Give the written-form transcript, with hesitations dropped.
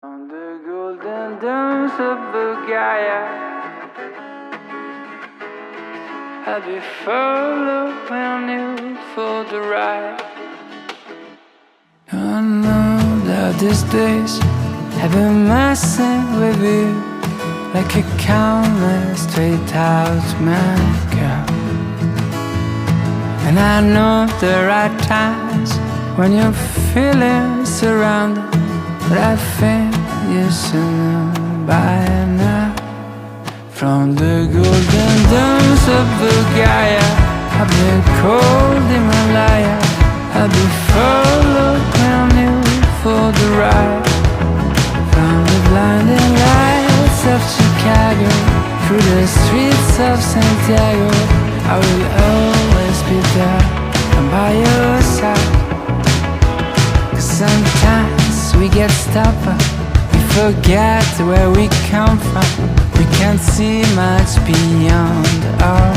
On the golden domes of Bulgaria, I'll be following you for the ride. I know that these days have been messing with you like a countless straight out man girl. And I know the right times when you're feeling surrounded, but I think you should know by now. From the golden domes of Bulgaria, I've been cold Himalaya, I'll be following you for the ride. From the blinding lights of Chicago through the streets of Santiago, I will always be there and by your side. 'Cause sometimes we get stubborn, we forget where we come from. We can't see much beyond our